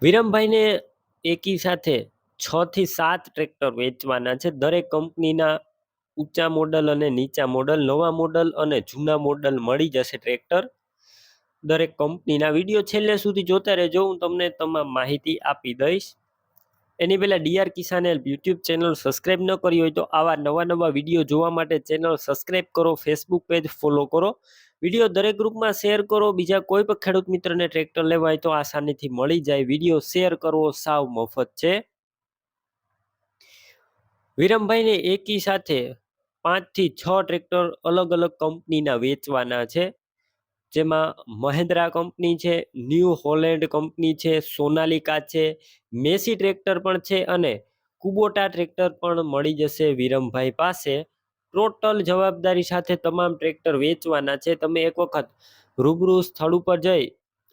વિરમભાઈને એકી સાથે 6 થી 7 ટ્રેક્ટર વેચવાના છે. દરેક કંપનીના ઊંચા મોડલ અને નીચા મોડલ, નવા મોડલ અને જૂના મોડલ મળી જશે ટ્રેક્ટર. દરેક કંપનીના વિડીયો છેલ્લે સુધી જોતા રહેજો, હું તમને તમામ માહિતી આપી દઈશ. એની પહેલા ડીઆર કિસાન યુટ્યુબ ચેનલ સબસ્ક્રાઇબ ન કરી હોય તો આવા નવા વિડીયો જોવા માટે ચેનલ સબસ્ક્રાઇબ કરો, ફેસબુક પેજ ફોલો કરો, વિડીયો દરેક ગ્રુપમાં શેર કરો. બીજા કોઈ પણ ખેડૂત મિત્રને ટ્રેક્ટર લેવા હોય તો આસાનીથી મળી જાય. વિડીયો શેર કરવો સાવ મફત છે. વિરમભાઈને એકી સાથે 5 થી 6 ટ્રેક્ટર અલગ કંપનીના વેચવાના છે, જેમાં મહિન્દ્રા કંપની છે, ન્યૂ હોલેન્ડ કંપની છે, સોનાલિકા છે, મેસી ટ્રેક્ટર પણ છે અને કુબોટા ટ્રેક્ટર પણ મળી જશે વિરમભાઈ પાસે. ટોટલ જવાબદારી સાથે તમામ ટ્રેક્ટર વેચવાના છે. તમે એક વખત રૂબરૂ સ્થળ ઉપર જઈ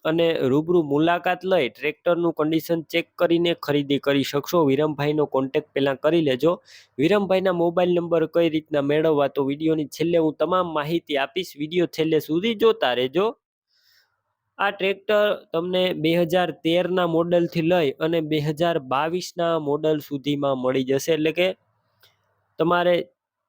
અને રૂબરૂ મુલાકાત લઈ ટ્રેક્ટરનું કન્ડિશન ચેક કરીને ખરીદી કરી શકશો. વિરમભાઈનો કોન્ટેક્ટ પહેલાં કરી લેજો. વિરમભાઈના મોબાઈલ નંબર કઈ રીતના મેળવવા તો વિડીયોની છેલ્લે હું તમામ માહિતી આપીશ. વિડીયો છેલ્લે સુધી જોતા રહેજો. આ ટ્રેક્ટર તમને 2013ના મોડલથી લઈ અને 2022ના મોડલ સુધીમાં મળી જશે. એટલે કે તમારે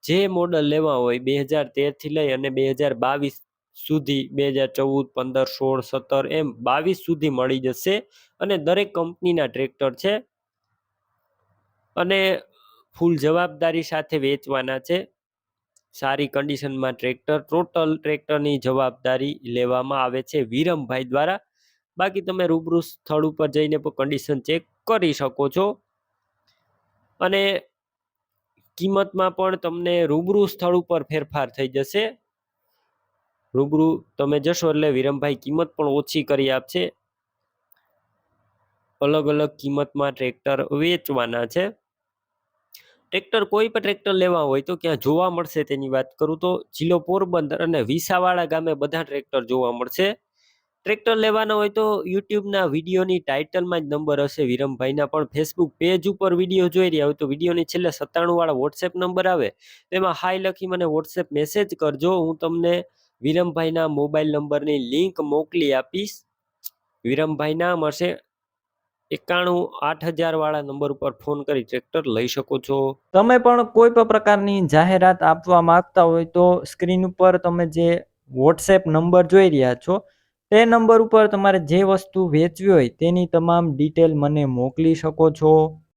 જે મોડલ લેવા હોય 2013થી લઈ અને 2022 સુધી, 2014, 15, 16, 17 એમ 22 સુધી મળી જશે. અને દરેક કંપનીના ટ્રેક્ટર છે અને ફૂલ જવાબદારી સાથે વેચવાના છે. સારી કન્ડિશનમાં ટ્રેક્ટર, ટોટલ ટ્રેક્ટરની જવાબદારી લેવામાં આવે છે વિરમભાઈ દ્વારા. બાકી તમે રૂબરૂ સ્થળ ઉપર જઈને પણ કન્ડિશન ચેક કરી શકો છો. અને કિંમતમાં પણ તમને રૂબરૂ સ્થળ ઉપર ફેરફાર થઈ જશે. રૂબરૂ તમે જશો એટલે વિરમભાઈ કિંમત પણ ઓછી કરી આપશે. અલગ કિંમતમાં ટ્રેક્ટર વેચવાના છે. ટ્રેક્ટર કોઈ પણ ટ્રેક્ટર લેવા હોય તો ક્યાં જોવા મળશે તેની વાત કરું તો જિલ્લો પોરબંદર અને વિસાવાડા ગામે બધા ટ્રેક્ટર જોવા મળશે. ટ્રેક્ટર લેવાના હોય તો યુટ્યુબના વિડીયોની ટાઇટલમાં જ નંબર હશે વિરમભાઈના, પણ ફેસબુક પેજ ઉપર વિડીયો જોઈ રહ્યા હોય તો વિડીયોની છેલ્લે 97 વાળા વોટ્સએપ નંબર આવે તેમાં હાય લખી મને વોટ્સએપ મેસેજ કરજો. હું તમને વિરમભાઈના મોબાઈલ નંબરની લિંક મોકલી આપીશ. વિરમભાઈ નામ હશે 91 8000 વાળા નંબર ઉપર ફોન કરી ટ્રેક્ટર લઈ શકો છો. તમે પણ કોઈ પણ પ્રકારની જાહેરાત આપવા માંગતા હોય તો સ્ક્રીન ઉપર તમે જે વોટ્સએપ નંબર જોઈ રહ્યા છો તે નંબર ઉપર તમારે જે વસ્તુ વેચવી હોય તેની તમામ ડિટેલ મને મોકલી શકો છો.